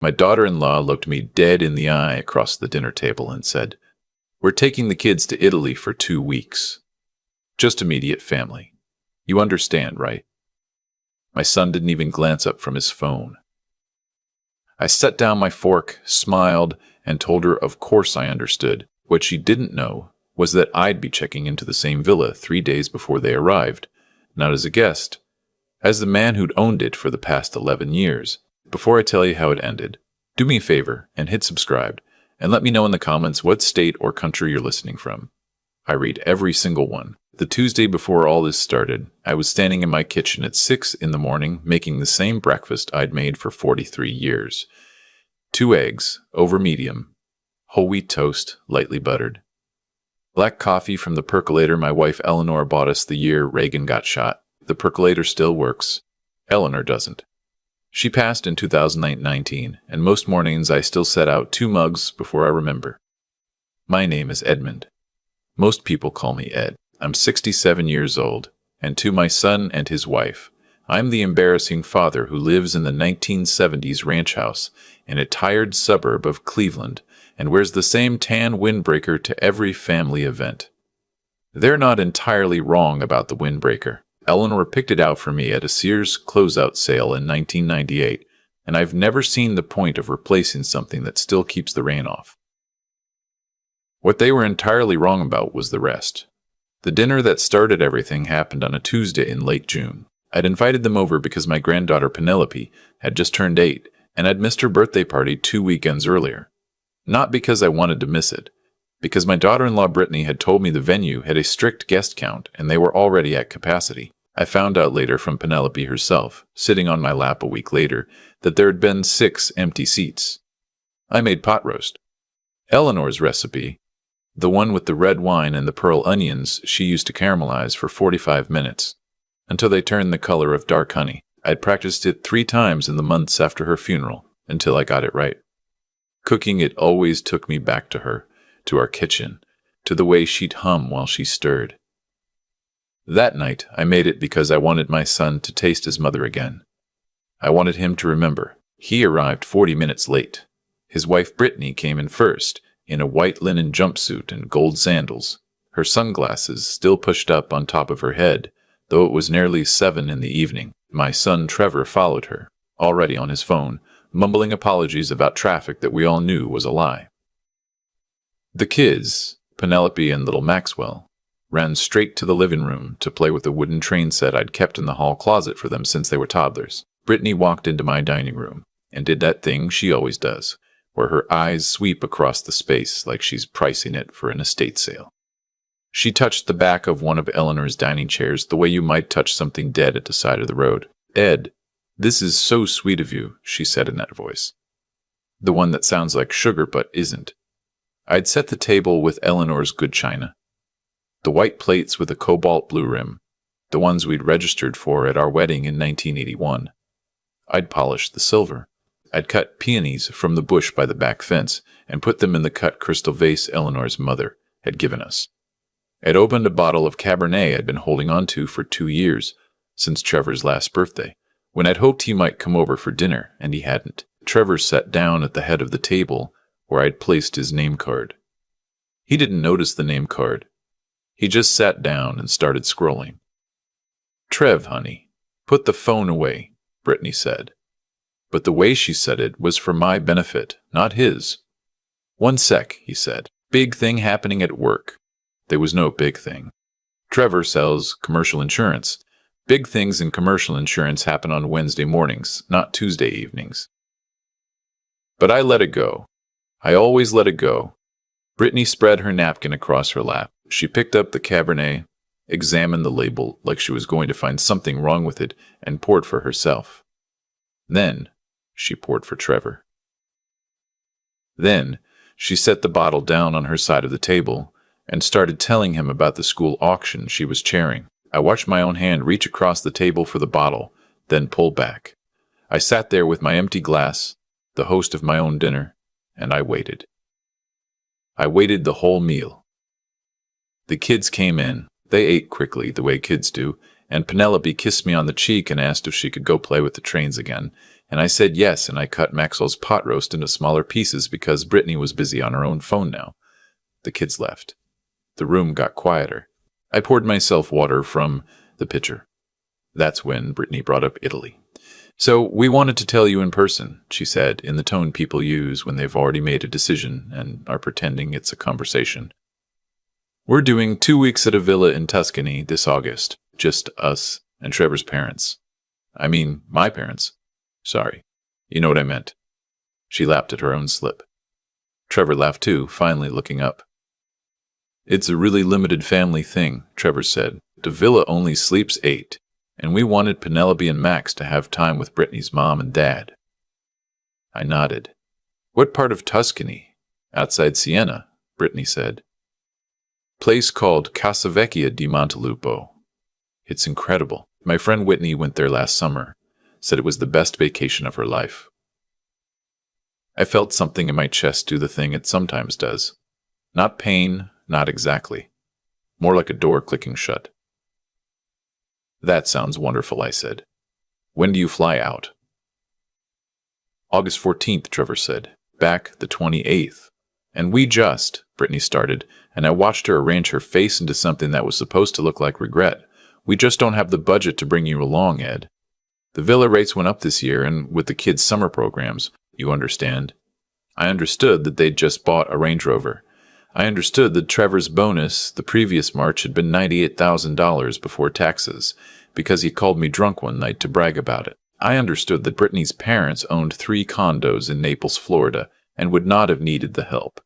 My daughter-in-law looked me dead in the eye across the dinner table and said, "We're taking the kids to Italy for 2 weeks. Just immediate family. You understand, right?" My son didn't even glance up from his phone. I set down my fork, smiled, and told her of course I understood. What she didn't know was that I'd be checking into the same villa 3 days before they arrived, not as a guest, as the man who'd owned it for the past 11 years. Before I tell you how it ended, do me a favor and hit subscribe, and let me know in the comments what state or country you're listening from. I read every single one. The Tuesday before all this started, I was standing in my kitchen at 6 in the morning making the same breakfast I'd made for 43 years. 2 eggs, over medium, whole wheat toast, lightly buttered. Black coffee from the percolator my wife Eleanor bought us the year Reagan got shot. The percolator still works. Eleanor doesn't. She passed in 2019, and most mornings I still set out 2 mugs before I remember. My name is Edmund. Most people call me Ed. I'm 67 years old, and to my son and his wife, I'm the embarrassing father who lives in the 1970s ranch house in a tired suburb of Cleveland and wears the same tan windbreaker to every family event. They're not entirely wrong about the windbreaker. Eleanor picked it out for me at a Sears closeout sale in 1998, and I've never seen the point of replacing something that still keeps the rain off. What they were entirely wrong about was the rest. The dinner that started everything happened on a Tuesday in late June. I'd invited them over because my granddaughter Penelope had just turned 8, and I'd missed her birthday party 2 weekends earlier. Not because I wanted to miss it, because my daughter-in-law Brittany had told me the venue had a strict guest count and they were already at capacity. I found out later from Penelope herself, sitting on my lap a week later, that there had been 6 empty seats. I made pot roast. Eleanor's recipe, the one with the red wine and the pearl onions, she used to caramelize for 45 minutes, until they turned the color of dark honey. I'd practiced it 3 times in the months after her funeral, until I got it right. Cooking it always took me back to her, to our kitchen, to the way she'd hum while she stirred. That night, I made it because I wanted my son to taste his mother again. I wanted him to remember. He arrived 40 minutes late. His wife Brittany came in first, in a white linen jumpsuit and gold sandals, her sunglasses still pushed up on top of her head, though it was nearly 7 in the evening. My son Trevor followed her, already on his phone, mumbling apologies about traffic that we all knew was a lie. The kids, Penelope and little Maxwell, ran straight to the living room to play with the wooden train set I'd kept in the hall closet for them since they were toddlers. Brittany walked into my dining room and did that thing she always does, where her eyes sweep across the space like she's pricing it for an estate sale. She touched the back of one of Eleanor's dining chairs the way you might touch something dead at the side of the road. "Ed, this is so sweet of you," she said in that voice. The one that sounds like sugar but isn't. I'd set the table with Eleanor's good china. The white plates with a cobalt blue rim, the ones we'd registered for at our wedding in 1981. I'd polished the silver. I'd cut peonies from the bush by the back fence and put them in the cut crystal vase Eleanor's mother had given us. I'd opened a bottle of Cabernet I'd been holding on to for 2 years, since Trevor's last birthday, when I'd hoped he might come over for dinner, and he hadn't. Trevor sat down at the head of the table where I'd placed his name card. He didn't notice the name card. He just sat down and started scrolling. "Trev, honey, put the phone away," Brittany said. But the way she said it was for my benefit, not his. "1 sec," he said. "Big thing happening at work." There was no big thing. Trevor sells commercial insurance. Big things in commercial insurance happen on Wednesday mornings, not Tuesday evenings. But I let it go. I always let it go. Brittany spread her napkin across her lap. She picked up the Cabernet, examined the label like she was going to find something wrong with it, and poured for herself. Then she poured for Trevor. Then she set the bottle down on her side of the table and started telling him about the school auction she was chairing. I watched my own hand reach across the table for the bottle, then pull back. I sat there with my empty glass, the host of my own dinner, and I waited. I waited the whole meal. The kids came in. They ate quickly, the way kids do, and Penelope kissed me on the cheek and asked if she could go play with the trains again, And I said yes, and I cut Maxwell's pot roast into smaller pieces because Brittany was busy on her own phone now. The kids left. The room got quieter. I poured myself water from the pitcher. That's when Brittany brought up Italy. So we wanted to tell you in person, she said, in the tone people use when they've already made a decision and are pretending it's a conversation. We're doing 2 weeks at a villa in Tuscany this August. Just us and Trevor's parents. I mean, my parents. Sorry. You know what I meant. She laughed at her own slip. Trevor laughed too, finally looking up. It's a really limited family thing, Trevor said. The villa only sleeps 8. And we wanted Penelope and Max to have time with Brittany's mom and dad. I nodded. What part of Tuscany? Outside Siena, Brittany said. Place called Casavecchia di Montelupo. It's incredible. My friend Whitney went there last summer, said it was the best vacation of her life. I felt something in my chest do the thing it sometimes does. Not pain, not exactly. More like a door clicking shut. That sounds wonderful, I said. When do you fly out? August 14th, Trevor said. Back the 28th. And Brittany started, and I watched her arrange her face into something that was supposed to look like regret. We just don't have the budget to bring you along, Ed. The villa rates went up this year, and with the kids' summer programs, you understand. I understood that they'd just bought a Range Rover. I understood that Trevor's bonus the previous March had been $98,000 before taxes, because he called me drunk one night to brag about it. I understood that Brittany's parents owned 3 condos in Naples, Florida, and would not have needed the help.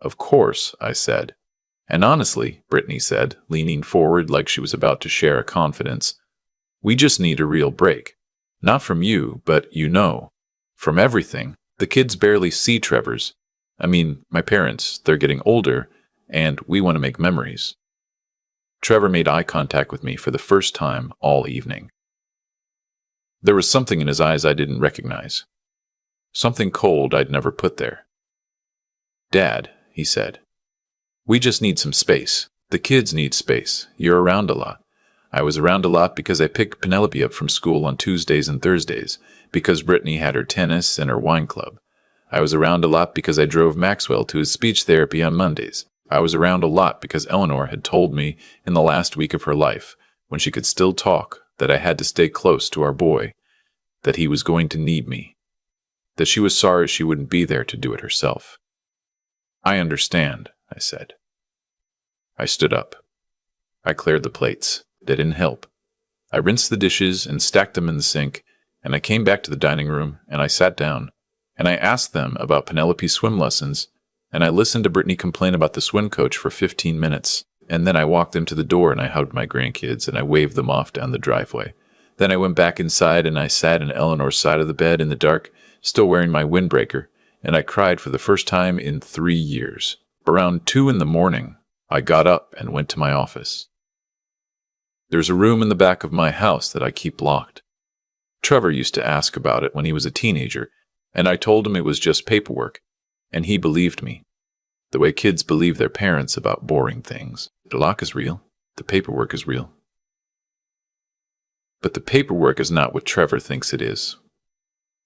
Of course, I said. And honestly, Brittany said, leaning forward like she was about to share a confidence, we just need a real break. Not from you, but, from everything. The kids barely see Trevor's. I mean, my parents, they're getting older, and we want to make memories. Trevor made eye contact with me for the first time all evening. There was something in his eyes I didn't recognize. Something cold I'd never put there. Dad, he said, we just need some space. The kids need space. You're around a lot. I was around a lot because I picked Penelope up from school on Tuesdays and Thursdays, because Brittany had her tennis and her wine club. I was around a lot because I drove Maxwell to his speech therapy on Mondays. I was around a lot because Eleanor had told me in the last week of her life, when she could still talk, that I had to stay close to our boy, that he was going to need me, that she was sorry she wouldn't be there to do it herself. I understand, I said. I stood up. I cleared the plates. That didn't help. I rinsed the dishes and stacked them in the sink, and I came back to the dining room, and I sat down, and I asked them about Penelope's swim lessons, and I listened to Brittany complain about the swim coach for 15 minutes, and then I walked them to the door and I hugged my grandkids and I waved them off down the driveway. Then I went back inside and I sat in Eleanor's side of the bed in the dark, still wearing my windbreaker, and I cried for the first time in 3 years. Around 2 a.m, I got up and went to my office. There's a room in the back of my house that I keep locked. Trevor used to ask about it when he was a teenager, and I told him it was just paperwork, and he believed me, the way kids believe their parents about boring things. The lock is real. The paperwork is real. But the paperwork is not what Trevor thinks it is.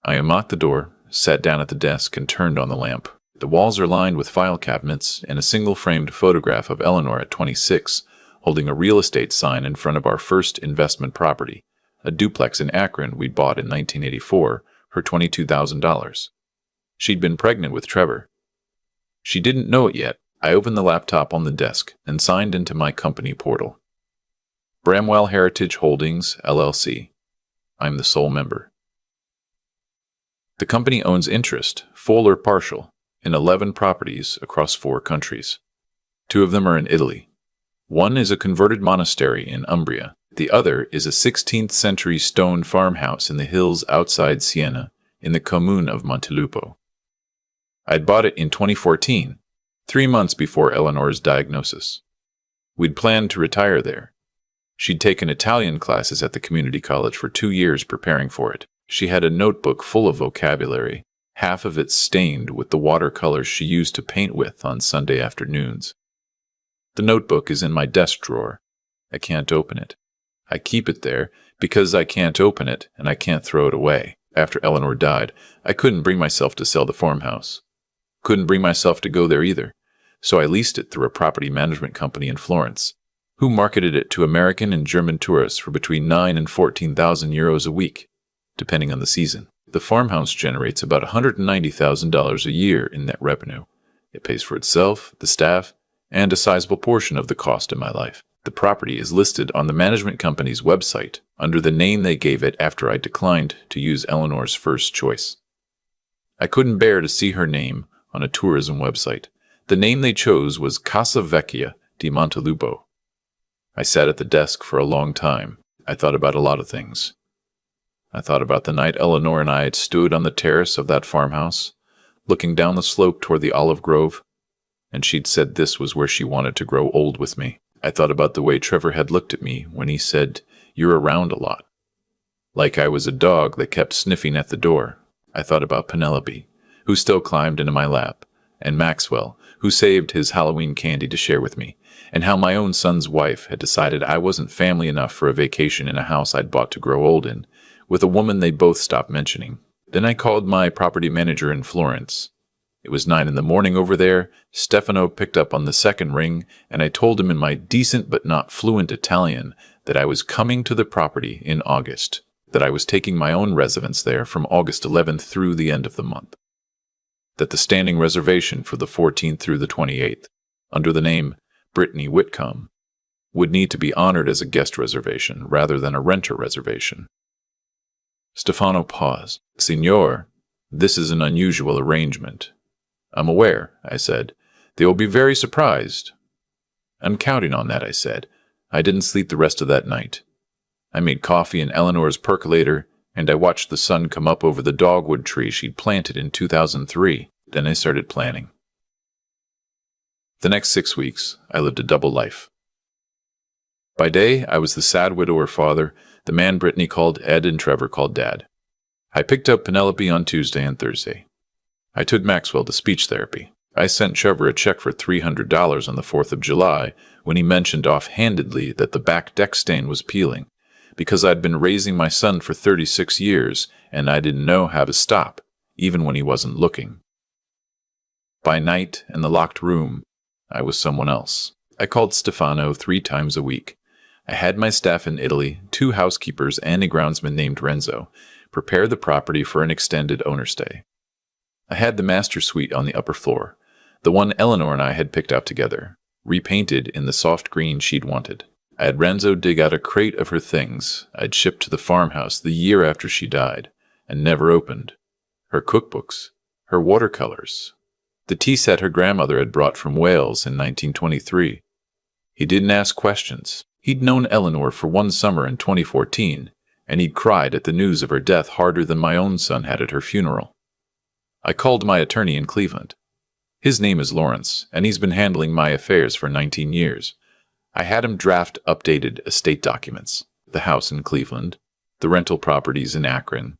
I unlocked the door, sat down at the desk, and turned on the lamp. The walls are lined with file cabinets and a single-framed photograph of Eleanor at 26, holding a real estate sign in front of our first investment property, a duplex in Akron we'd bought in 1984 for $22,000. She'd been pregnant with Trevor. She didn't know it yet. I opened the laptop on the desk and signed into my company portal. Bramwell Heritage Holdings, LLC. I'm the sole member. The company owns interest, full or partial, in 11 properties across 4 countries. 2 of them are in Italy. One is a converted monastery in Umbria. The other is a 16th century stone farmhouse in the hills outside Siena, in the commune of Montelupo. I'd bought it in 2014, 3 months before Eleanor's diagnosis. We'd planned to retire there. She'd taken Italian classes at the community college for 2 years preparing for it. She had a notebook full of vocabulary, half of it stained with the watercolors she used to paint with on Sunday afternoons. The notebook is in my desk drawer. I can't open it. I keep it there because I can't open it and I can't throw it away. After Eleanor died, I couldn't bring myself to sell the farmhouse. Couldn't bring myself to go there either, so I leased it through a property management company in Florence, who marketed it to American and German tourists for between 9 and 14,000 euros a week, depending on the season. The farmhouse generates about $190,000 a year in net revenue. It pays for itself, the staff, and a sizable portion of the cost of my life. The property is listed on the management company's website under the name they gave it after I declined to use Eleanor's first choice. I couldn't bear to see her name on a tourism website. The name they chose was Casa Vecchia di Montelupo. I sat at the desk for a long time. I thought about a lot of things. I thought about the night Eleanor and I had stood on the terrace of that farmhouse, looking down the slope toward the olive grove, and she'd said this was where she wanted to grow old with me. I thought about the way Trevor had looked at me when he said, "You're around a lot." Like I was a dog that kept sniffing at the door. I thought about Penelope, who still climbed into my lap, and Maxwell, who saved his Halloween candy to share with me, and how my own son's wife had decided I wasn't family enough for a vacation in a house I'd bought to grow old in, with a woman they both stopped mentioning. Then I called my property manager in Florence. It was 9 in the morning over there. Stefano picked up on the second ring, and I told him in my decent but not fluent Italian that I was coming to the property in August, that I was taking my own residence there from August 11th through the end of the month, that the standing reservation for the 14th through the 28th, under the name Brittany Whitcomb, would need to be honored as a guest reservation rather than a renter reservation. Stefano paused. "Signor, this is an unusual arrangement." "I'm aware," I said. "They will be very surprised." "I'm counting on that," I said. I didn't sleep the rest of that night. I made coffee in Eleanor's percolator, and I watched the sun come up over the dogwood tree she'd planted in 2003. Then I started planning. The next 6 weeks, I lived a double life. By day, I was the sad widower father, the man Brittany called Ed and Trevor called Dad. I picked up Penelope on Tuesday and Thursday. I took Maxwell to speech therapy. I sent Trevor a check for $300 on the 4th of July when he mentioned offhandedly that the back deck stain was peeling, because I'd been raising my son for 36 years and I didn't know how to stop, even when he wasn't looking. By night, in the locked room, I was someone else. I called Stefano 3 times a week. I had my staff in Italy, 2 housekeepers and a groundsman named Renzo, prepare the property for an extended owner stay. I had the master suite on the upper floor, the one Eleanor and I had picked out together, repainted in the soft green she'd wanted. I had Renzo dig out a crate of her things I'd shipped to the farmhouse the year after she died, and never opened. Her cookbooks, her watercolors, the tea set her grandmother had brought from Wales in 1923. He didn't ask questions. He'd known Eleanor for one summer in 2014, and he'd cried at the news of her death harder than my own son had at her funeral. I called my attorney in Cleveland. His name is Lawrence, and he's been handling my affairs for 19 years. I had him draft updated estate documents, the house in Cleveland, the rental properties in Akron,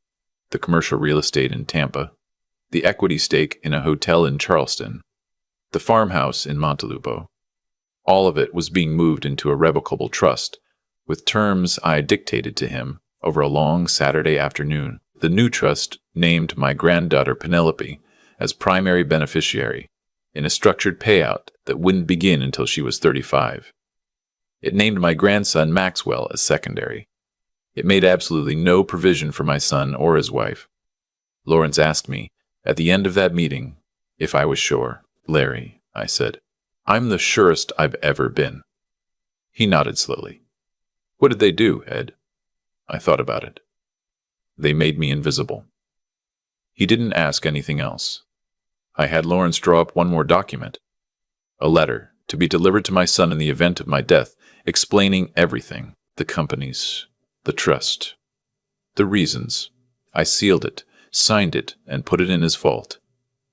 the commercial real estate in Tampa, the equity stake in a hotel in Charleston, the farmhouse in Montelupo. All of it was being moved into a revocable trust, with terms I dictated to him over a long Saturday afternoon. The new trust named my granddaughter Penelope as primary beneficiary in a structured payout that wouldn't begin until she was 35. It named my grandson Maxwell as secondary. It made absolutely no provision for my son or his wife. Lawrence asked me, at the end of that meeting, if I was sure. "Larry," I said, "I'm the surest I've ever been." He nodded slowly. "What did they do, Ed?" I thought about it. "They made me invisible." He didn't ask anything else. I had Lawrence draw up one more document, a letter to be delivered to my son in the event of my death, explaining everything, the companies, the trust, the reasons. I sealed it, signed it, and put it in his vault.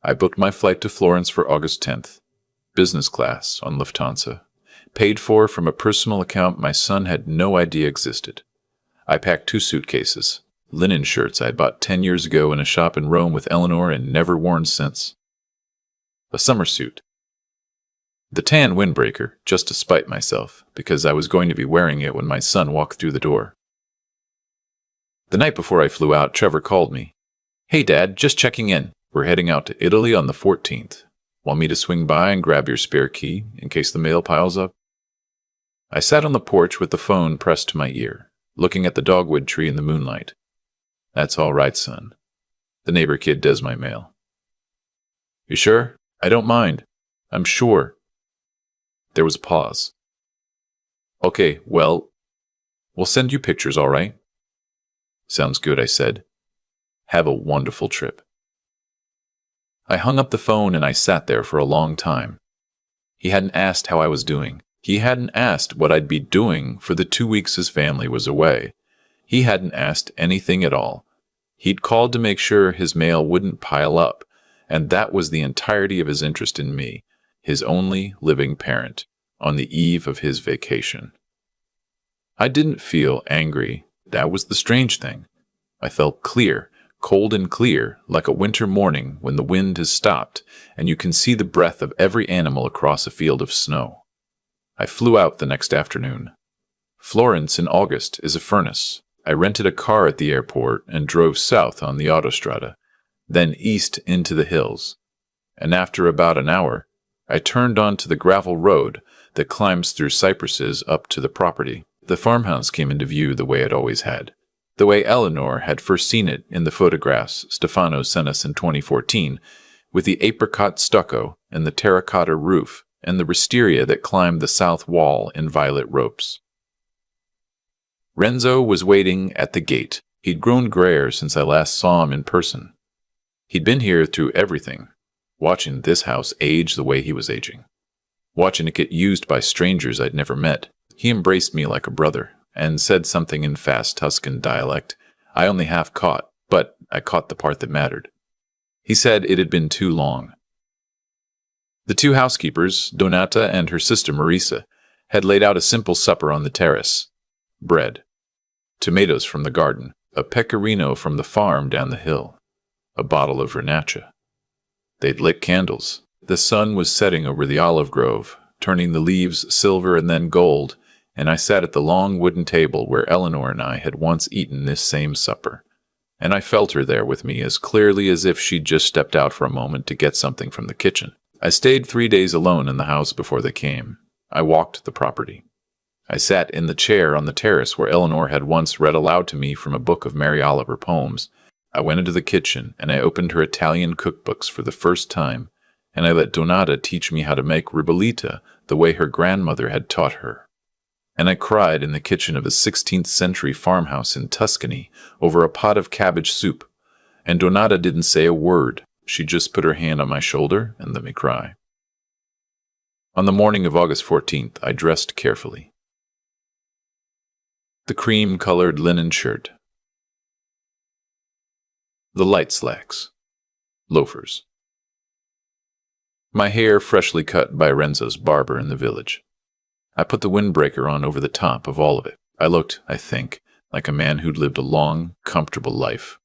I booked my flight to Florence for August 10th, business class on Lufthansa, paid for from a personal account my son had no idea existed. I packed 2 suitcases, linen shirts I had bought 10 years ago in a shop in Rome with Eleanor and never worn since. A summer suit. The tan windbreaker, just to spite myself, because I was going to be wearing it when my son walked through the door. The night before I flew out, Trevor called me. "Hey, Dad, just checking in. We're heading out to Italy on the 14th. Want me to swing by and grab your spare key in case the mail piles up?" I sat on the porch with the phone pressed to my ear, looking at the dogwood tree in the moonlight. "That's all right, son. The neighbor kid does my mail." "You sure? I don't mind. I'm sure." There was a pause. "Okay, well, we'll send you pictures, all right?" "Sounds good," I said. "Have a wonderful trip." I hung up the phone and I sat there for a long time. He hadn't asked how I was doing. He hadn't asked what I'd be doing for the 2 weeks his family was away. He hadn't asked anything at all. He'd called to make sure his mail wouldn't pile up, and that was the entirety of his interest in me, his only living parent, on the eve of his vacation. I didn't feel angry. That was the strange thing. I felt clear, cold and clear, like a winter morning when the wind has stopped and you can see the breath of every animal across a field of snow. I flew out the next afternoon. Florence in August is a furnace. I rented a car at the airport and drove south on the autostrada, then east into the hills. And after about an hour, I turned onto the gravel road that climbs through cypresses up to the property. The farmhouse came into view the way it always had, the way Eleanor had first seen it in the photographs Stefano sent us in 2014, with the apricot stucco and the terracotta roof and the wisteria that climbed the south wall in violet ropes. Renzo was waiting at the gate. He'd grown grayer since I last saw him in person. He'd been here through everything, watching this house age the way he was aging, watching it get used by strangers I'd never met. He embraced me like a brother and said something in fast Tuscan dialect I only half caught, but I caught the part that mattered. He said it had been too long. The two housekeepers, Donata and her sister Marisa, had laid out a simple supper on the terrace. Bread, tomatoes from the garden, a pecorino from the farm down the hill, a bottle of Vernaccia. They'd lit candles. The sun was setting over the olive grove, turning the leaves silver and then gold, and I sat at the long wooden table where Eleanor and I had once eaten this same supper, and I felt her there with me as clearly as if she'd just stepped out for a moment to get something from the kitchen. I stayed 3 days alone in the house before they came. I walked the property. I sat in the chair on the terrace where Eleanor had once read aloud to me from a book of Mary Oliver poems. I went into the kitchen and I opened her Italian cookbooks for the first time, and I let Donata teach me how to make ribollita the way her grandmother had taught her. And I cried in the kitchen of a 16th century farmhouse in Tuscany over a pot of cabbage soup, and Donata didn't say a word. She just put her hand on my shoulder and let me cry. On the morning of August 14th, I dressed carefully. The cream-colored linen shirt, the light slacks, loafers. My hair freshly cut by Renzo's barber in the village. I put the windbreaker on over the top of all of it. I looked, I think, like a man who'd lived a long, comfortable life.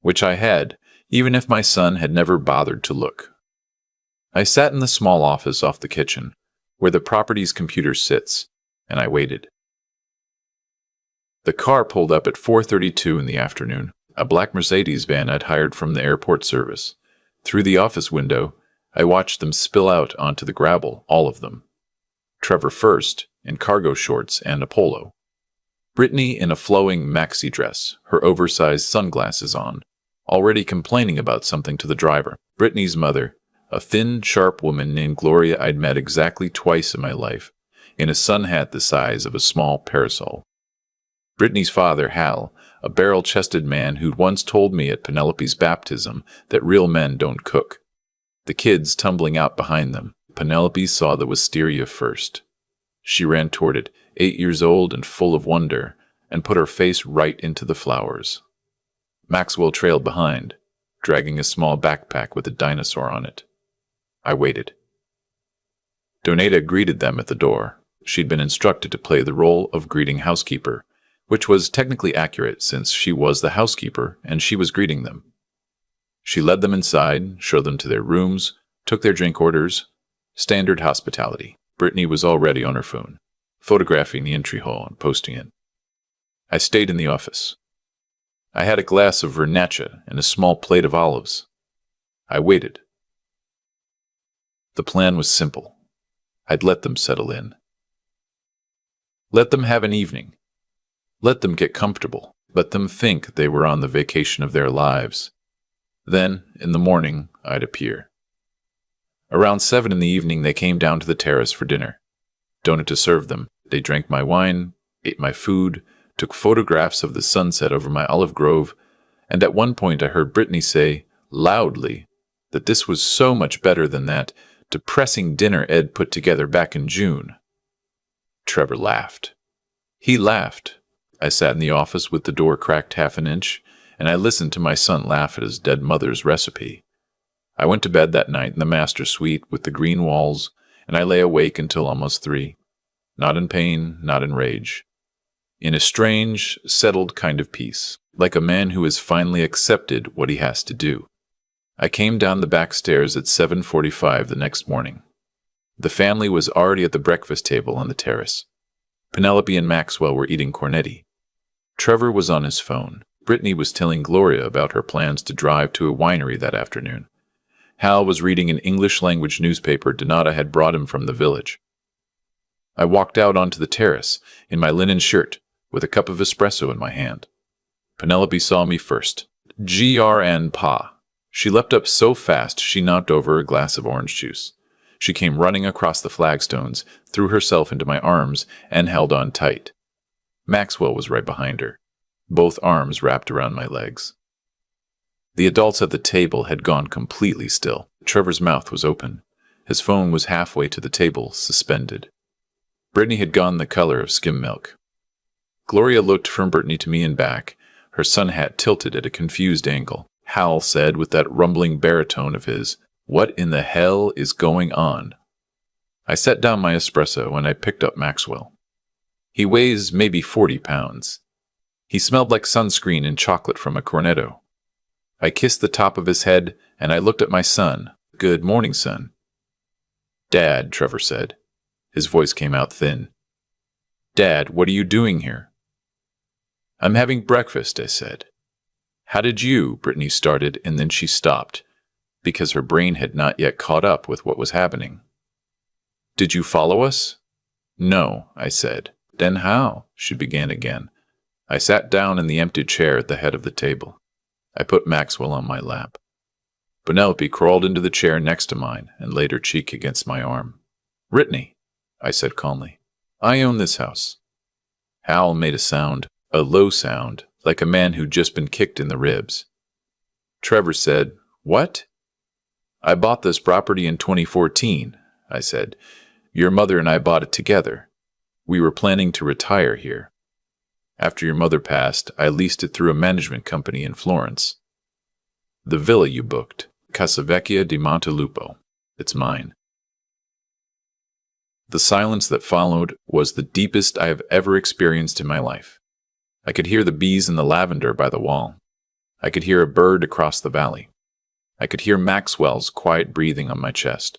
Which I had, even if my son had never bothered to look. I sat in the small office off the kitchen, where the property's computer sits, and I waited. The car pulled up at 4:32 in the afternoon, a black Mercedes van I'd hired from the airport service. Through the office window, I watched them spill out onto the gravel, all of them. Trevor first, in cargo shorts and a polo. Brittany in a flowing maxi dress, her oversized sunglasses on, already complaining about something to the driver. Brittany's mother, a thin, sharp woman named Gloria I'd met exactly twice in my life, in a sun hat the size of a small parasol. Brittany's father, Hal, a barrel-chested man who'd once told me at Penelope's baptism that real men don't cook. The kids tumbling out behind them. Penelope saw the wisteria first. She ran toward it, 8 years old and full of wonder, and put her face right into the flowers. Maxwell trailed behind, dragging a small backpack with a dinosaur on it. I waited. Donata greeted them at the door. She'd been instructed to play the role of greeting housekeeper, which was technically accurate since she was the housekeeper and she was greeting them. She led them inside, showed them to their rooms, took their drink orders. Standard hospitality. Brittany was already on her phone, photographing the entry hall and posting it. I stayed in the office. I had a glass of vernaccia and a small plate of olives. I waited. The plan was simple. I'd let them settle in. Let them have an evening. Let them get comfortable. Let them think they were on the vacation of their lives. Then, in the morning, I'd appear. Around 7 in the evening, they came down to the terrace for dinner. Donut to serve them. They drank my wine, ate my food, took photographs of the sunset over my olive grove, and at one point I heard Brittany say, loudly, that this was so much better than that depressing dinner Ed put together back in June. Trevor laughed. He laughed. I sat in the office with the door cracked half an inch, and I listened to my son laugh at his dead mother's recipe. I went to bed that night in the master suite with the green walls, and I lay awake until almost 3. Not in pain, not in rage. In a strange, settled kind of peace, like a man who has finally accepted what he has to do. I came down the back stairs at 7:45 the next morning. The family was already at the breakfast table on the terrace. Penelope and Maxwell were eating cornetti. Trevor was on his phone. Brittany was telling Gloria about her plans to drive to a winery that afternoon. Hal was reading an English-language newspaper Donata had brought him from the village. I walked out onto the terrace in my linen shirt with a cup of espresso in my hand. Penelope saw me first. Grn pa. She leapt up so fast she knocked over a glass of orange juice. She came running across the flagstones, threw herself into my arms, and held on tight. Maxwell was right behind her, both arms wrapped around my legs. The adults at the table had gone completely still. Trevor's mouth was open. His phone was halfway to the table, suspended. Brittany had gone the color of skim milk. Gloria looked from Brittany to me and back, her sun hat tilted at a confused angle. Hal said with that rumbling baritone of his, "What in the hell is going on?" I set down my espresso and I picked up Maxwell. He weighs maybe 40 pounds. He smelled like sunscreen and chocolate from a cornetto. I kissed the top of his head and I looked at my son. "Good morning, son." "Dad," Trevor said. His voice came out thin. "Dad, what are you doing here?" "I'm having breakfast," I said. "How did you?" Brittany started, and then she stopped, because her brain had not yet caught up with what was happening. "Did you follow us?" "No," I said. "Then how?" she began again. I sat down in the empty chair at the head of the table. I put Maxwell on my lap. Penelope crawled into the chair next to mine and laid her cheek against my arm. "Brittany," I said calmly, "I own this house." Hal made a sound, a low sound, like a man who'd just been kicked in the ribs. Trevor said, "What?" "I bought this property in 2014, I said. "Your mother and I bought it together. We were planning to retire here. After your mother passed, I leased it through a management company in Florence. The villa you booked, Casa Vecchia di Montelupo, it's mine." The silence that followed was the deepest I have ever experienced in my life. I could hear the bees in the lavender by the wall. I could hear a bird across the valley. I could hear Maxwell's quiet breathing on my chest.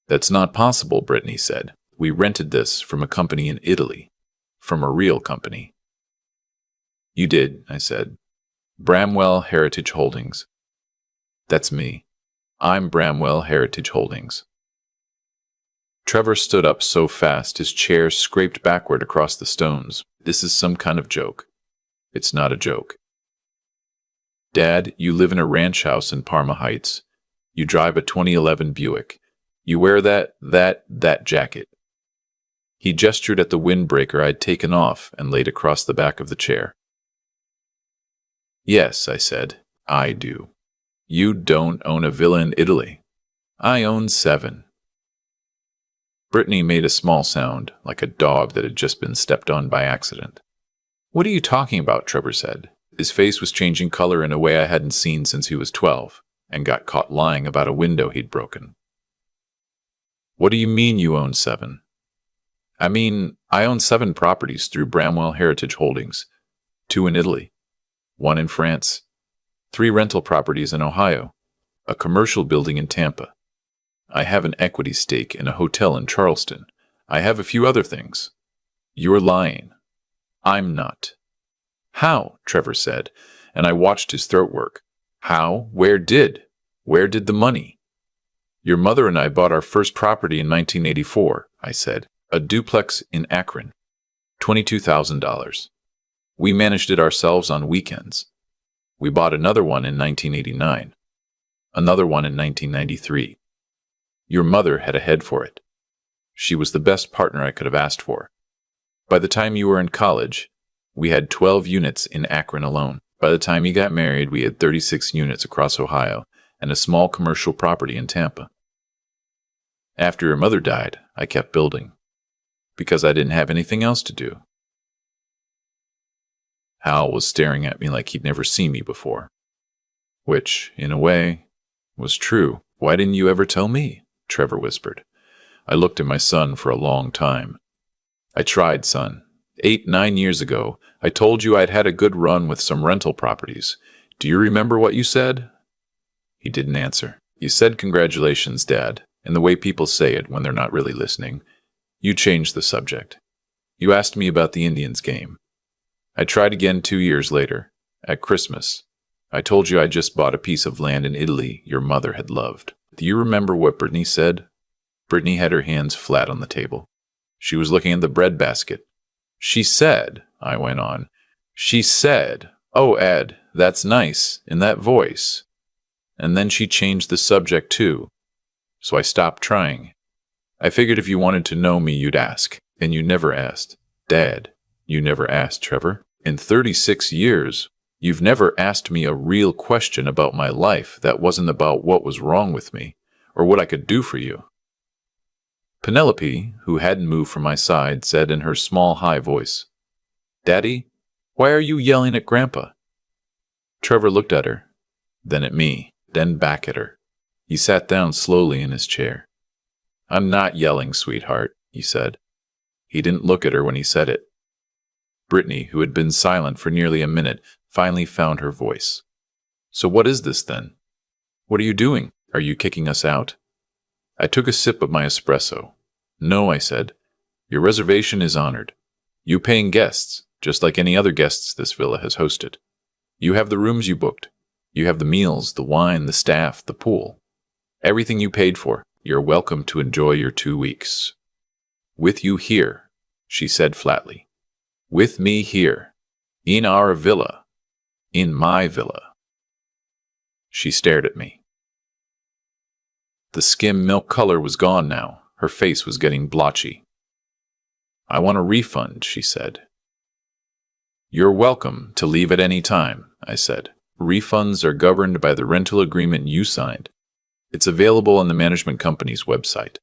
"That's not possible," Brittany said. "We rented this from a company in Italy. From a real company." "You did," I said. "Bramwell Heritage Holdings." "That's me. I'm Bramwell Heritage Holdings." Trevor stood up so fast his chair scraped backward across the stones. "This is some kind of joke." "It's not a joke." "Dad, you live in a ranch house in Parma Heights. You drive a 2011 Buick. You wear that jacket." He gestured at the windbreaker I'd taken off and laid across the back of the chair. "Yes," I said, "I do. You don't own a villa in Italy. I own 7. Brittany made a small sound, like a dog that had just been stepped on by accident. "What are you talking about?" Trevor said. His face was changing color in a way I hadn't seen since he was 12, and got caught lying about a window he'd broken. "What do you mean you own 7? "I mean, I own 7 properties through Bramwell Heritage Holdings. 2 in Italy, 1 in France, 3 rental properties in Ohio, a commercial building in Tampa. I have an equity stake in a hotel in Charleston. I have a few other things." "You're lying." "I'm not." How? Trevor said, and I watched his throat work. How? Where did? Where did the money? Your mother and I bought our first property in 1984, I said. A duplex in Akron. $22,000. We managed it ourselves on weekends. We bought another one in 1989. Another one in 1993. Your mother had a head for it. She was the best partner I could have asked for. By the time you were in college, we had 12 units in Akron alone. By the time you got married, we had 36 units across Ohio and a small commercial property in Tampa. After your mother died, I kept building, because I didn't have anything else to do. Hal was staring at me like he'd never seen me before. Which, in a way, was true. Why didn't you ever tell me? Trevor whispered. I looked at my son for a long time. I tried, son. 8-9 years ago, I told you I'd had a good run with some rental properties. Do you remember what you said? He didn't answer. You said congratulations, Dad, in the way people say it when they're not really listening. You changed the subject. You asked me about the Indians game. I tried again 2 years later, at Christmas. I told you I just bought a piece of land in Italy your mother had loved. Do you remember what Brittany said? Brittany had her hands flat on the table. She was looking at the bread basket. She said, I went on, she said, "Oh, Ed, that's nice," in that voice. And then she changed the subject too. So I stopped trying. I figured if you wanted to know me, you'd ask. And you never asked. Dad, you never asked, Trevor. In 36 years, you've never asked me a real question about my life that wasn't about what was wrong with me, or what I could do for you. Penelope, who hadn't moved from my side, said in her small, high voice, Daddy, why are you yelling at Grandpa? Trevor looked at her, then at me, then back at her. He sat down slowly in his chair. I'm not yelling, sweetheart, he said. He didn't look at her when he said it. Brittany, who had been silent for nearly a minute, finally found her voice. So what is this, then? What are you doing? Are you kicking us out? I took a sip of my espresso. No, I said. Your reservation is honored. You paying guests, just like any other guests this villa has hosted. You have the rooms you booked. You have the meals, the wine, the staff, the pool. Everything you paid for. You're welcome to enjoy your 2 weeks. With you here, she said flatly. With me here. In our villa. In my villa. She stared at me. The skim milk color was gone now. Her face was getting blotchy. I want a refund, she said. You're welcome to leave at any time, I said. Refunds are governed by the rental agreement you signed. It's available on the management company's website.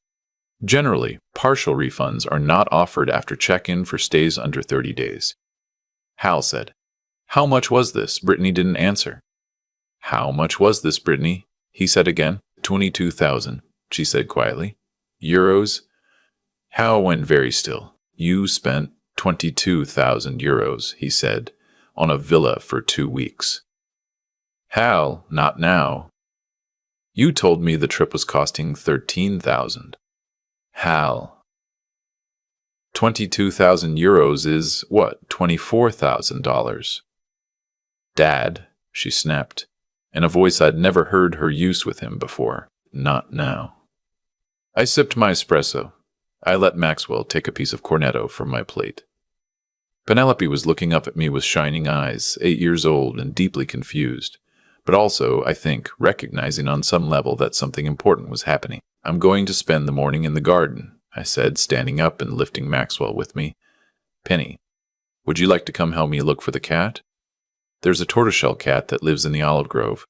Generally, partial refunds are not offered after check-in for stays under 30 days. Hal said, How much was this? Brittany didn't answer. How much was this, Brittany? He said again. 22,000, she said quietly. Euros? Hal went very still. You spent 22,000 euros, he said, on a villa for 2 weeks. Hal, not now. You told me the trip was costing 13,000. Hal. 22,000 euros is, what, $24,000? Dad, she snapped, in a voice I'd never heard her use with him before. Not now. I sipped my espresso. I let Maxwell take a piece of cornetto from my plate. Penelope was looking up at me with shining eyes, 8 years old and deeply confused, but also, I think, recognizing on some level that something important was happening. I'm going to spend the morning in the garden, I said, standing up and lifting Maxwell with me. Penny, would you like to come help me look for the cat? There's a tortoiseshell cat that lives in the olive grove.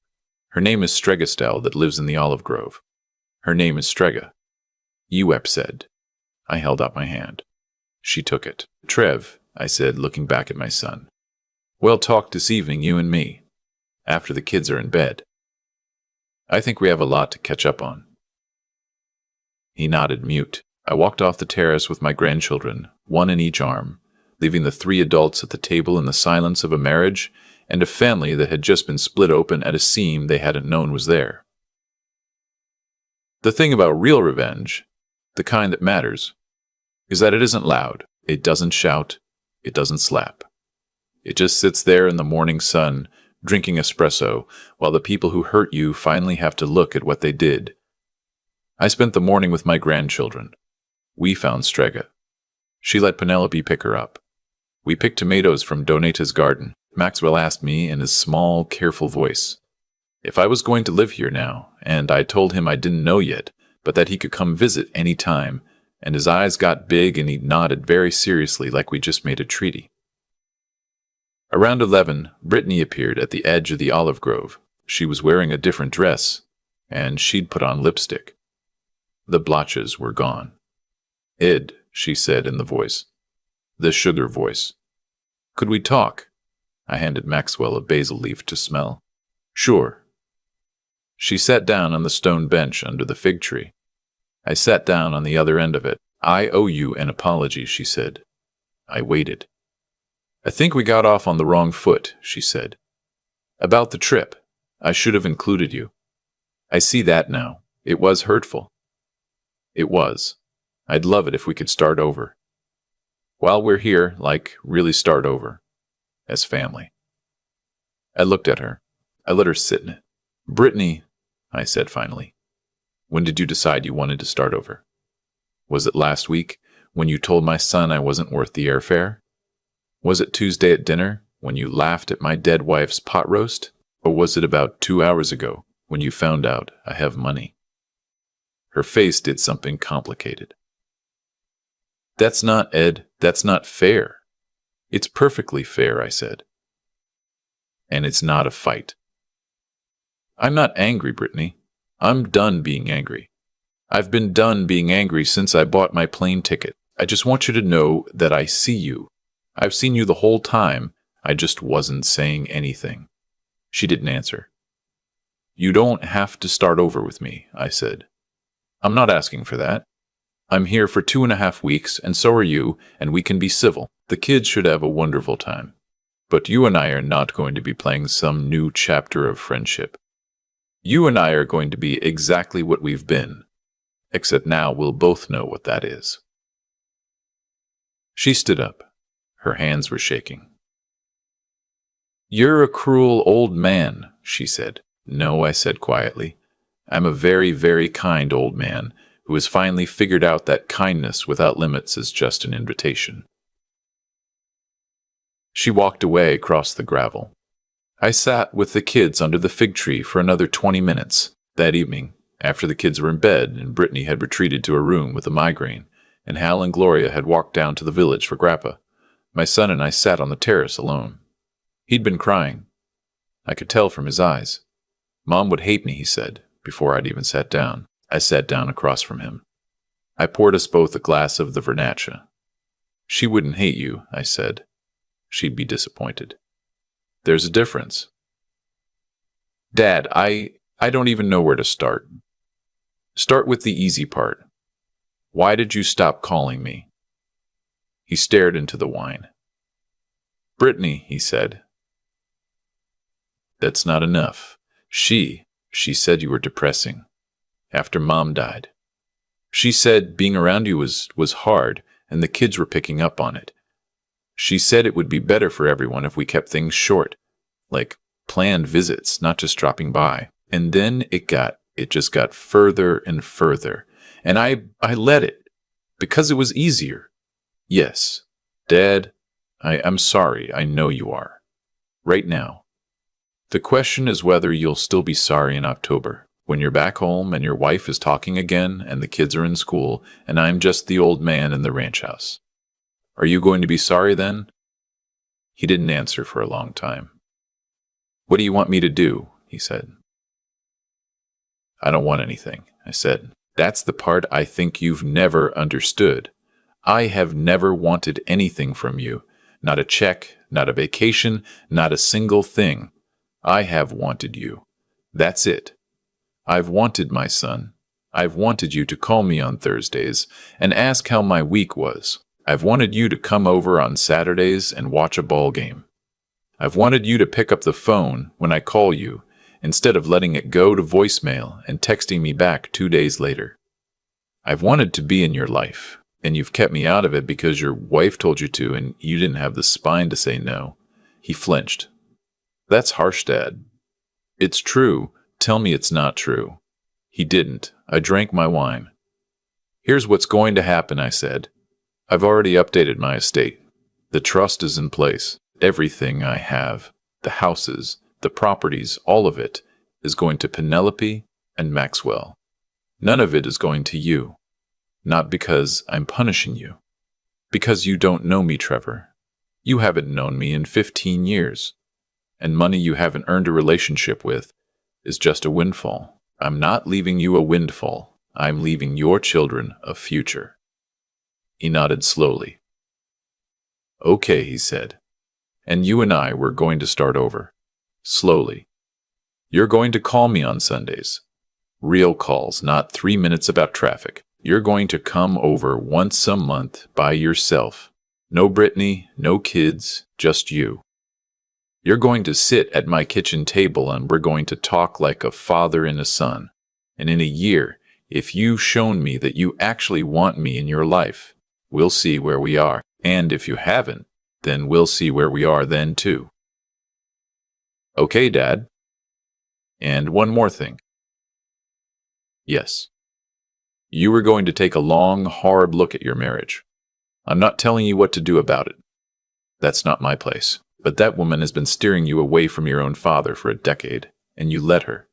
Her name is Stregastel that lives in the olive grove. Her name is Strega. Ewep said. I held out my hand. She took it. Trev, I said, looking back at my son. We'll talk this evening, you and me, after the kids are in bed. I think we have a lot to catch up on. He nodded mute. I walked off the terrace with my grandchildren, one in each arm, leaving the 3 adults at the table in the silence of a marriage and a family that had just been split open at a seam they hadn't known was there. The thing about real revenge, the kind that matters, is that it isn't loud, it doesn't shout, it doesn't slap. It just sits there in the morning sun, drinking espresso, while the people who hurt you finally have to look at what they did. I spent the morning with my grandchildren. We found Strega. She let Penelope pick her up. We picked tomatoes from Donata's garden. Maxwell asked me in his small, careful voice if I was going to live here now, and I told him I didn't know yet, but that he could come visit any time, and his eyes got big and he nodded very seriously like we just made a treaty. Around 11, Brittany appeared at the edge of the olive grove. She was wearing a different dress, and she'd put on lipstick. The blotches were gone. "Ed," she said in the sugar voice. "Could we talk?" I handed Maxwell a basil leaf to smell. "Sure." She sat down on the stone bench under the fig tree. I sat down on the other end of it. "I owe you an apology," she said. I waited. "I think we got off on the wrong foot," she said. "About the trip. I should have included you. I see that now. It was hurtful." It was. I'd love it if we could start over. While we're here, really start over. As family. I looked at her. I let her sit in it. "Brittany," I said finally, "when did you decide you wanted to start over? Was it last week, when you told my son I wasn't worth the airfare? Was it Tuesday at dinner, when you laughed at my dead wife's pot roast? Or was it about 2 hours ago, when you found out I have money?" Her face did something complicated. "That's not, Ed. That's not fair." "It's perfectly fair," I said. "And it's not a fight." "I'm not angry, Brittany. I'm done being angry. I've been done being angry since I bought my plane ticket. I just want you to know that I see you. I've seen you the whole time. I just wasn't saying anything." She didn't answer. "You don't have to start over with me," I said. "I'm not asking for that. I'm here for 2.5 weeks, and so are you, and we can be civil. The kids should have a wonderful time. But you and I are not going to be playing some new chapter of friendship. You and I are going to be exactly what we've been, except now we'll both know what that is." She stood up. Her hands were shaking. "You're a cruel old man," she said. "No," I said quietly. "I'm a very, very kind old man who has finally figured out that kindness without limits is just an invitation." She walked away across the gravel. I sat with the kids under the fig tree for another 20 minutes. That evening, after the kids were in bed and Brittany had retreated to her room with a migraine, and Hal and Gloria had walked down to the village for Grappa, my son and I sat on the terrace alone. He'd been crying. I could tell from his eyes. "Mom would hate me," he said, before I'd even sat down. I sat down across from him. I poured us both a glass of the Vernaccia. "She wouldn't hate you," I said. "She'd be disappointed. There's a difference." "Dad, I don't even know where to start." "Start with the easy part. Why did you stop calling me?" He stared into the wine. "Brittany," he said. "That's not enough. She said you were depressing. After Mom died. She said being around you was hard, and the kids were picking up on it. She said it would be better for everyone if we kept things short, like planned visits, not just dropping by. And then it just got further and further, and I let it, because it was easier. Yes, Dad, I'm sorry, I know you are. Right now. The question is whether you'll still be sorry in October, when you're back home and your wife is talking again and the kids are in school and I'm just the old man in the ranch house. Are you going to be sorry then?" He didn't answer for a long time. "What do you want me to do?" he said. "I don't want anything," I said. "That's the part I think you've never understood. I have never wanted anything from you. Not a check, not a vacation, not a single thing. I have wanted you. That's it. I've wanted my son. I've wanted you to call me on Thursdays and ask how my week was. I've wanted you to come over on Saturdays and watch a ball game. I've wanted you to pick up the phone when I call you, instead of letting it go to voicemail and texting me back 2 days later. I've wanted to be in your life, and you've kept me out of it because your wife told you to and you didn't have the spine to say no. He flinched. That's harsh, Dad. It's true. Tell me it's not true. He didn't. I drank my wine. Here's what's going to happen, I said. I've already updated my estate. The trust is in place. Everything I have, the houses, the properties, all of it, is going to Penelope and Maxwell. None of it is going to you. Not because I'm punishing you. Because you don't know me, Trevor. You haven't known me in 15 years. And money you haven't earned a relationship with is just a windfall. I'm not leaving you a windfall. I'm leaving your children a future. He nodded slowly. Okay, he said. And you and I were going to start over. Slowly. You're going to call me on Sundays. Real calls, not 3 minutes about traffic. You're going to come over once a month by yourself. No Brittany, no kids, just you. You're going to sit at my kitchen table and we're going to talk like a father and a son. And in a year, if you've shown me that you actually want me in your life, we'll see where we are. And if you haven't, then we'll see where we are then too. Okay, Dad. And one more thing. Yes. You were going to take a long, hard look at your marriage. I'm not telling you what to do about it. That's not my place. But that woman has been steering you away from your own father for a decade, and you let her.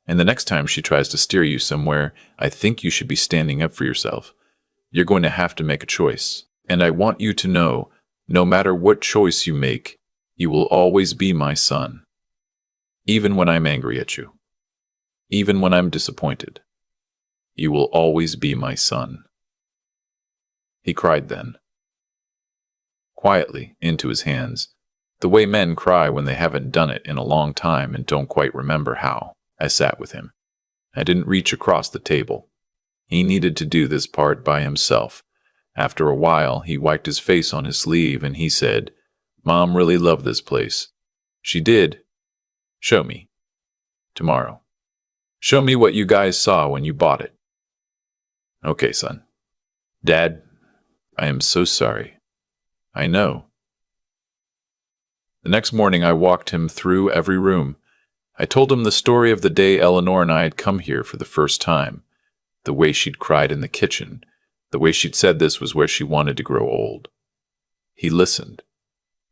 And the next time she tries to steer you somewhere, I think you should be standing up for yourself. You're going to have to make a choice. And I want you to know, no matter what choice you make, you will always be my son. Even when I'm angry at you. Even when I'm disappointed. You will always be my son. He cried then. Quietly, into his hands. The way men cry when they haven't done it in a long time and don't quite remember how. I sat with him. I didn't reach across the table. He needed to do this part by himself. After a while, he wiped his face on his sleeve and he said, Mom really loved this place. She did. Show me. Tomorrow. Show me what you guys saw when you bought it. Okay, son. Dad, I am so sorry. I know. The next morning I walked him through every room. I told him the story of the day Eleanor and I had come here for the first time, the way she'd cried in the kitchen, the way she'd said this was where she wanted to grow old. He listened.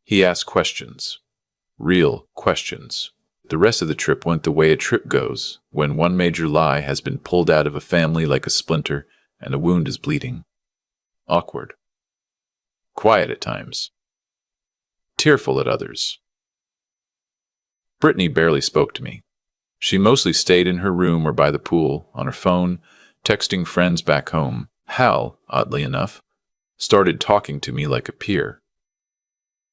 He asked questions. Real questions. The rest of the trip went the way a trip goes, when one major lie has been pulled out of a family like a splinter and a wound is bleeding. Awkward. Quiet at times. Tearful at others. Brittany barely spoke to me. She mostly stayed in her room or by the pool, on her phone, texting friends back home. Hal, oddly enough, started talking to me like a peer.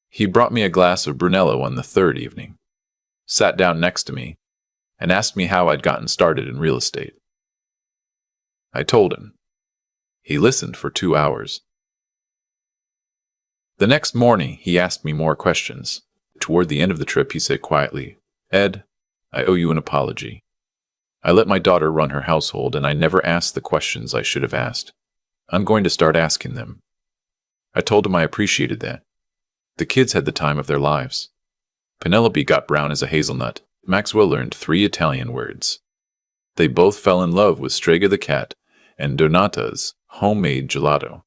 He brought me a glass of Brunello on the third evening, sat down next to me, and asked me how I'd gotten started in real estate. I told him. He listened for 2 hours. The next morning, he asked me more questions. Toward the end of the trip, he said quietly, Ed, I owe you an apology. I let my daughter run her household, and I never asked the questions I should have asked. I'm going to start asking them. I told him I appreciated that. The kids had the time of their lives. Penelope got brown as a hazelnut. Maxwell learned 3 Italian words. They both fell in love with Strega the cat and Donata's homemade gelato.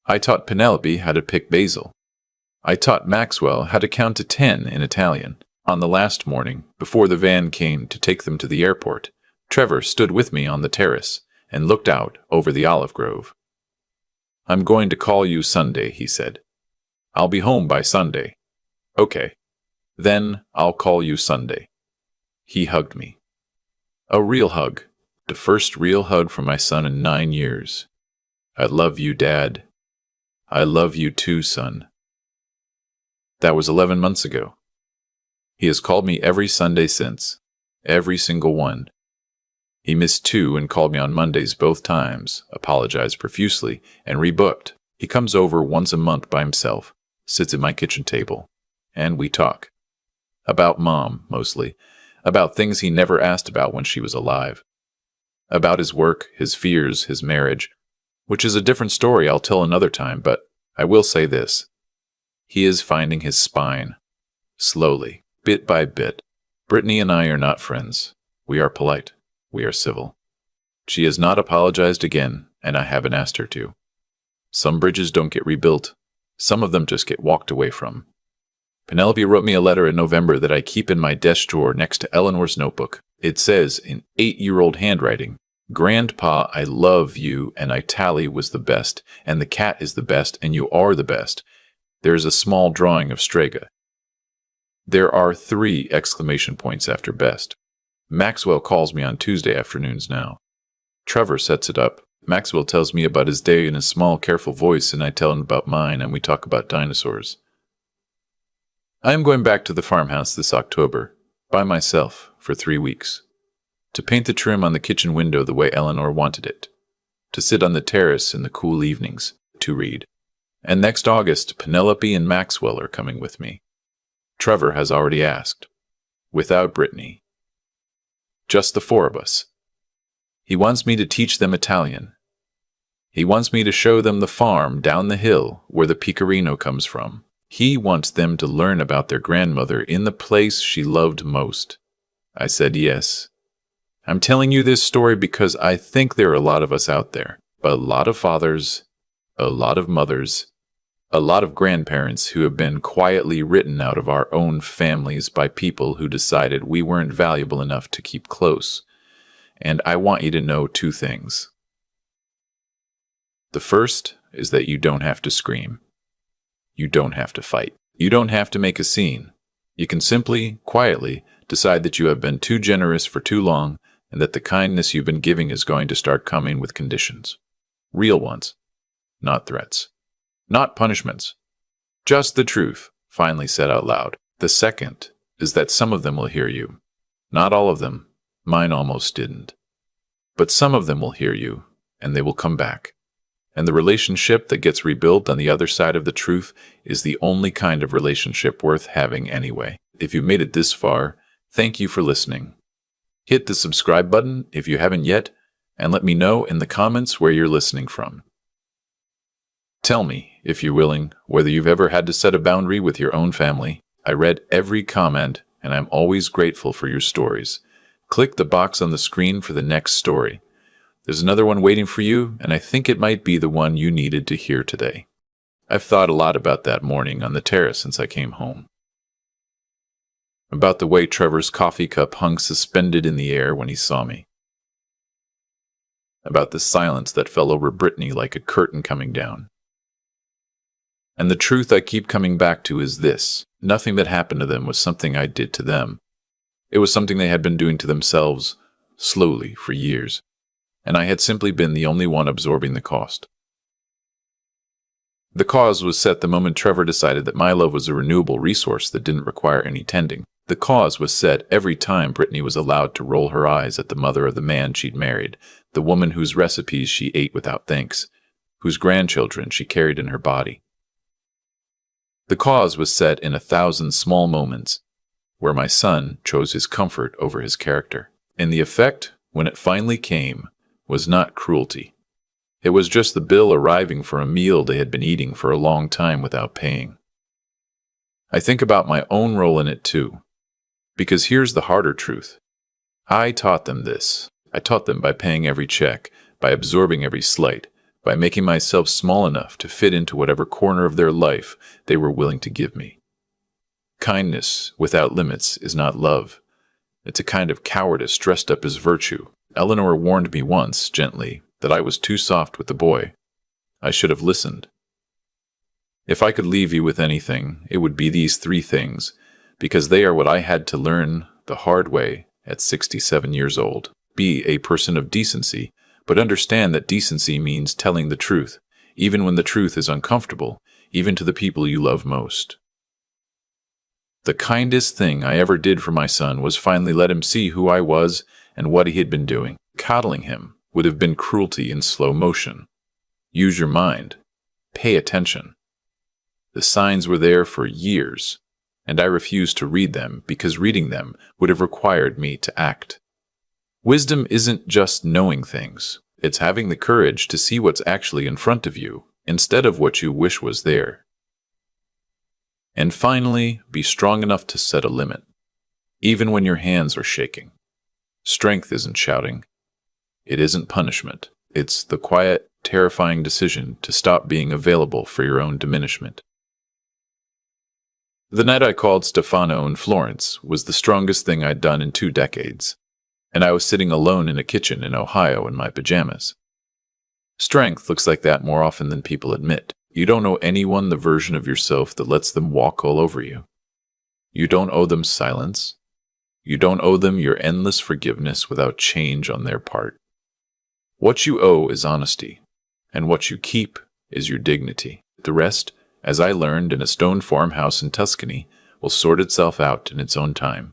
I taught Penelope how to pick basil. I taught Maxwell how to count to 10 in Italian. On the last morning, before the van came to take them to the airport, Trevor stood with me on the terrace and looked out over the olive grove. I'm going to call you Sunday, he said. I'll be home by Sunday. Okay. Then I'll call you Sunday. He hugged me. A real hug. The first real hug from my son in 9 years. I love you, Dad. I love you too, son. That was 11 months ago. He has called me every Sunday since. Every single one. He missed 2 and called me on Mondays both times, apologized profusely, and rebooked. He comes over once a month by himself, sits at my kitchen table, and we talk. About Mom, mostly. About things he never asked about when she was alive. About his work, his fears, his marriage, which is a different story I'll tell another time, but I will say this. He is finding his spine. Slowly, bit by bit. Brittany and I are not friends. We are polite. We are civil. She has not apologized again, and I haven't asked her to. Some bridges don't get rebuilt. Some of them just get walked away from. Penelope wrote me a letter in November that I keep in my desk drawer next to Eleanor's notebook. It says, in 8-year-old handwriting, "Grandpa, I love you, and Itali was the best, and the cat is the best, and you are the best." There is a small drawing of Strega. There are 3 exclamation points after best. Maxwell calls me on Tuesday afternoons now. Trevor sets it up. Maxwell tells me about his day in a small, careful voice, and I tell him about mine, and we talk about dinosaurs. I am going back to the farmhouse this October, by myself, for 3 weeks. To paint the trim on the kitchen window the way Eleanor wanted it. To sit on the terrace in the cool evenings, to read. And next August, Penelope and Maxwell are coming with me. Trevor has already asked. Without Brittany. Just the 4 of us. He wants me to teach them Italian. He wants me to show them the farm down the hill where the pecorino comes from. He wants them to learn about their grandmother in the place she loved most. I said yes. I'm telling you this story because I think there are a lot of us out there. A lot of fathers, a lot of mothers, a lot of grandparents who have been quietly written out of our own families by people who decided we weren't valuable enough to keep close. And I want you to know 2 things. The first is that you don't have to scream. You don't have to fight. You don't have to make a scene. You can simply, quietly, decide that you have been too generous for too long and that the kindness you've been giving is going to start coming with conditions. Real ones. Not threats. Not punishments. Just the truth, finally said out loud. The second is that some of them will hear you. Not all of them. Mine almost didn't. But some of them will hear you, and they will come back. And the relationship that gets rebuilt on the other side of the truth is the only kind of relationship worth having anyway. If you've made it this far, thank you for listening. Hit the subscribe button if you haven't yet, and let me know in the comments where you're listening from. Tell me, if you're willing, whether you've ever had to set a boundary with your own family. I read every comment, and I'm always grateful for your stories. Click the box on the screen for the next story. There's another one waiting for you, and I think it might be the one you needed to hear today. I've thought a lot about that morning on the terrace since I came home. About the way Trevor's coffee cup hung suspended in the air when he saw me. About the silence that fell over Brittany like a curtain coming down. And the truth I keep coming back to is this. Nothing that happened to them was something I did to them. It was something they had been doing to themselves, slowly, for years. And I had simply been the only one absorbing the cost. The cause was set the moment Trevor decided that my love was a renewable resource that didn't require any tending. The cause was set every time Brittany was allowed to roll her eyes at the mother of the man she'd married, the woman whose recipes she ate without thanks, whose grandchildren she carried in her body. The cause was set in 1,000 small moments, where my son chose his comfort over his character. And the effect, when it finally came, was not cruelty. It was just the bill arriving for a meal they had been eating for a long time without paying. I think about my own role in it too, because here's the harder truth. I taught them this. I taught them by paying every check, by absorbing every slight, by making myself small enough to fit into whatever corner of their life they were willing to give me. Kindness without limits is not love. It's a kind of cowardice dressed up as virtue. Eleanor warned me once, gently, that I was too soft with the boy. I should have listened. If I could leave you with anything, it would be these 3 things, because they are what I had to learn the hard way at 67 years old. Be a person of decency, but understand that decency means telling the truth, even when the truth is uncomfortable, even to the people you love most. The kindest thing I ever did for my son was finally let him see who I was and what he had been doing. Coddling him would have been cruelty in slow motion. Use your mind. Pay attention. The signs were there for years, and I refused to read them because reading them would have required me to act. Wisdom isn't just knowing things. It's having the courage to see what's actually in front of you, instead of what you wish was there. And finally, be strong enough to set a limit, even when your hands are shaking. Strength isn't shouting. It isn't punishment. It's the quiet, terrifying decision to stop being available for your own diminishment. The night I called Stefano in Florence was the strongest thing I'd done in 2 decades, and I was sitting alone in a kitchen in Ohio in my pajamas. Strength looks like that more often than people admit. You don't owe anyone the version of yourself that lets them walk all over you. You don't owe them silence. You don't owe them your endless forgiveness without change on their part. What you owe is honesty, and what you keep is your dignity. The rest, as I learned in a stone farmhouse in Tuscany, will sort itself out in its own time.